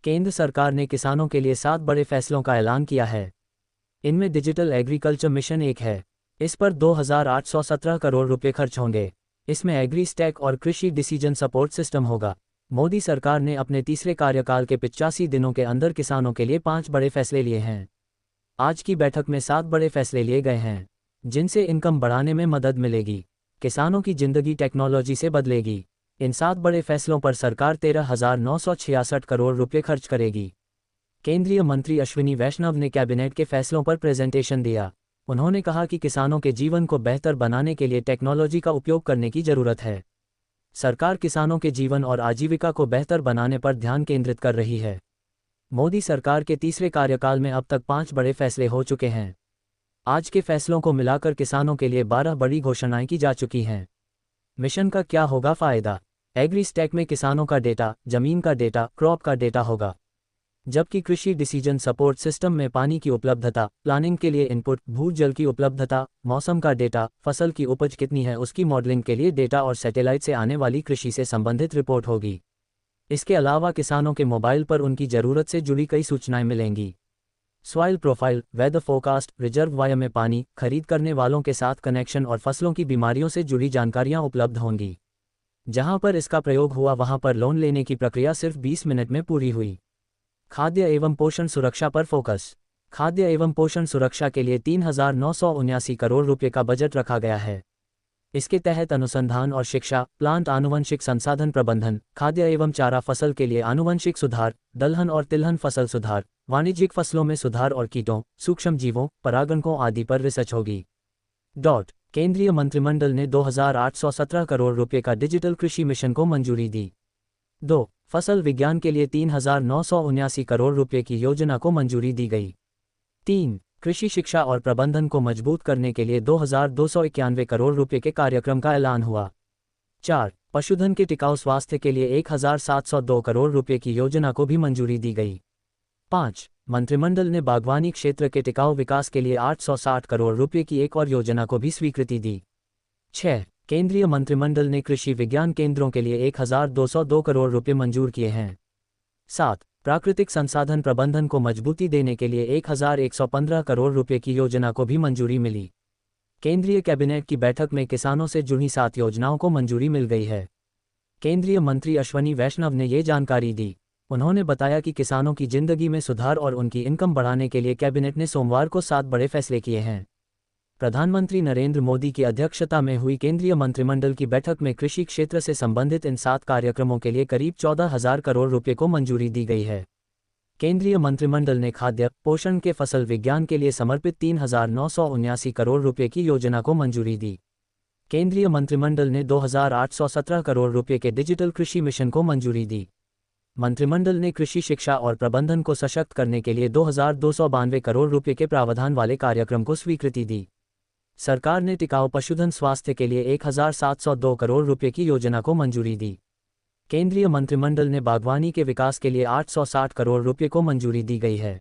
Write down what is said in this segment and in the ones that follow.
केंद्र सरकार ने किसानों के लिए 7 बड़े फैसलों का ऐलान किया है। इनमें डिजिटल एग्रीकल्चर मिशन एक है। इस पर 2,817 करोड़ रुपए खर्च होंगे। इसमें एग्री स्टैक और कृषि डिसीजन सपोर्ट सिस्टम होगा। मोदी सरकार ने अपने तीसरे कार्यकाल के 85 दिनों के अंदर किसानों के लिए 5 बड़े फैसले लिए हैं। आज की बैठक में 7 बड़े फैसले लिए गए हैं, जिनसे इनकम बढ़ाने में मदद मिलेगी। किसानों की जिंदगी टेक्नोलॉजी से बदलेगी। इन 7 बड़े फैसलों पर सरकार 13,966 करोड़ रुपए खर्च करेगी। केंद्रीय मंत्री अश्विनी वैष्णव ने कैबिनेट के फैसलों पर प्रेजेंटेशन दिया। उन्होंने कहा कि किसानों के जीवन को बेहतर बनाने के लिए टेक्नोलॉजी का उपयोग करने की जरूरत है। सरकार किसानों के जीवन और आजीविका को बेहतर बनाने पर ध्यान केंद्रित कर रही है। मोदी सरकार के तीसरे कार्यकाल में अब तक 5 बड़े फैसले हो चुके हैं। आज के फैसलों को मिलाकर किसानों के लिए 12 बड़ी घोषणाएं की जा चुकी हैं। मिशन का क्या होगा फायदा? एग्री स्टैक में किसानों का डेटा, जमीन का डेटा, क्रॉप का डेटा होगा, जबकि कृषि डिसीजन सपोर्ट सिस्टम में पानी की उपलब्धता, प्लानिंग के लिए इनपुट, भूजल की उपलब्धता, मौसम का डेटा, फसल की उपज कितनी है उसकी मॉडलिंग के लिए डेटा और सैटेलाइट से आने वाली कृषि से संबंधित रिपोर्ट होगी। इसके अलावा किसानों के मोबाइल पर उनकी ज़रूरत से जुड़ी कई सूचनाएं मिलेंगी। सॉइल प्रोफाइल, वेदर फोरकास्ट, रिजर्ववायर में पानी, खरीद करने वालों के साथ कनेक्शन और फसलों की बीमारियों से जुड़ी जानकारियां उपलब्ध होंगी। जहां पर इसका प्रयोग हुआ वहां पर लोन लेने की प्रक्रिया सिर्फ 20 मिनट में पूरी हुई। खाद्य एवं पोषण सुरक्षा पर फोकस। खाद्य एवं पोषण सुरक्षा के लिए 3,979 करोड़ रुपए का बजट रखा गया है। इसके तहत अनुसंधान और शिक्षा, प्लांट आनुवंशिक संसाधन प्रबंधन, खाद्य एवं चारा फसल के लिए आनुवंशिक सुधार, दलहन और तिलहन फसल सुधार, वाणिज्यिक फसलों में सुधार और कीटों, सूक्ष्म जीवों, परागणकों आदि पर रिसर्च होगी। केंद्रीय मंत्रिमंडल ने 2,817 करोड़ रुपए का डिजिटल कृषि मिशन को मंजूरी दी। 2. फसल विज्ञान के लिए 3,979 करोड़ रुपए की योजना को मंजूरी दी गई। 3. कृषि शिक्षा और प्रबंधन को मजबूत करने के लिए 2,291 करोड़ रुपए के कार्यक्रम का ऐलान हुआ। 4. पशुधन के टिकाऊ स्वास्थ्य के लिए 1,702 करोड़ रुपए की योजना को भी मंजूरी दी गई। 5. मंत्रिमंडल ने बागवानी क्षेत्र के टिकाऊ विकास के लिए 860 करोड़ रुपए की एक और योजना को भी स्वीकृति दी। 6. केंद्रीय मंत्रिमंडल ने कृषि विज्ञान केंद्रों के लिए 1,202 करोड़ रुपए मंजूर किए हैं। 7. प्राकृतिक संसाधन प्रबंधन को मजबूती देने के लिए 1,115 करोड़ रुपए की योजना को भी मंजूरी मिली। केंद्रीय कैबिनेट की बैठक में किसानों से जुड़ी 7 योजनाओं को मंजूरी मिल गई है। केंद्रीय मंत्री अश्विनी वैष्णव ने ये जानकारी दी। उन्होंने बताया कि किसानों की जिंदगी में सुधार और उनकी इनकम बढ़ाने के लिए कैबिनेट ने सोमवार को 7 बड़े फैसले किए हैं। प्रधानमंत्री नरेंद्र मोदी की अध्यक्षता में हुई केंद्रीय मंत्रिमंडल की बैठक में कृषि क्षेत्र से संबंधित इन 7 कार्यक्रमों के लिए करीब 14,000 करोड़ रुपए को मंजूरी दी गई है। केंद्रीय मंत्रिमंडल ने खाद्य, पोषण के फसल विज्ञान के लिए समर्पित 3,979 करोड़ रुपए की योजना को मंजूरी दी। केंद्रीय मंत्रिमंडल ने 2,817 करोड़ रुपए के डिजिटल कृषि मिशन को मंजूरी दी। मंत्रिमंडल ने कृषि शिक्षा और प्रबंधन को सशक्त करने के लिए 2,292 करोड़ रुपए के प्रावधान वाले कार्यक्रम को स्वीकृति दी। सरकार ने टिकाऊ पशुधन स्वास्थ्य के लिए 1,702 करोड़ रुपए की योजना को मंजूरी दी। केंद्रीय मंत्रिमंडल ने बागवानी के विकास के लिए 860 करोड़ रुपए को मंजूरी दी गई है।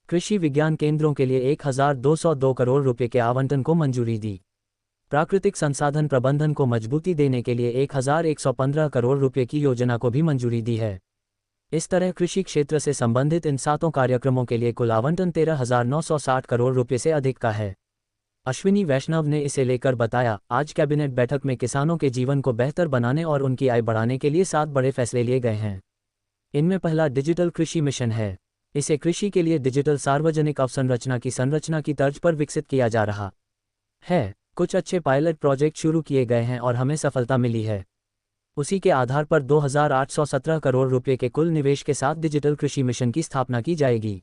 कृषि विज्ञान केंद्रों के लिए 1,202 करोड़ रुपए के आवंटन को मंजूरी दी। प्राकृतिक संसाधन प्रबंधन को मजबूती देने के लिए 1,115 करोड़ रुपए की योजना को भी मंजूरी दी है। इस तरह कृषि क्षेत्र से संबंधित इन 7 कार्यक्रमों के लिए कुल आवंटन 13,960 करोड़ रुपए से अधिक का है। अश्विनी वैष्णव ने इसे लेकर बताया, आज कैबिनेट बैठक में किसानों के जीवन को बेहतर बनाने और उनकी आय बढ़ाने के लिए 7 बड़े फैसले लिए गए हैं। इनमें पहला डिजिटल कृषि मिशन है। इसे कृषि के लिए डिजिटल सार्वजनिक अवसंरचना की संरचना की तर्ज पर विकसित किया जा रहा है। कुछ अच्छे पायलट प्रोजेक्ट शुरू किए गए हैं और हमें सफलता मिली है। उसी के आधार पर 2,817 करोड़ रुपए के कुल निवेश के साथ डिजिटल कृषि मिशन की स्थापना की जाएगी।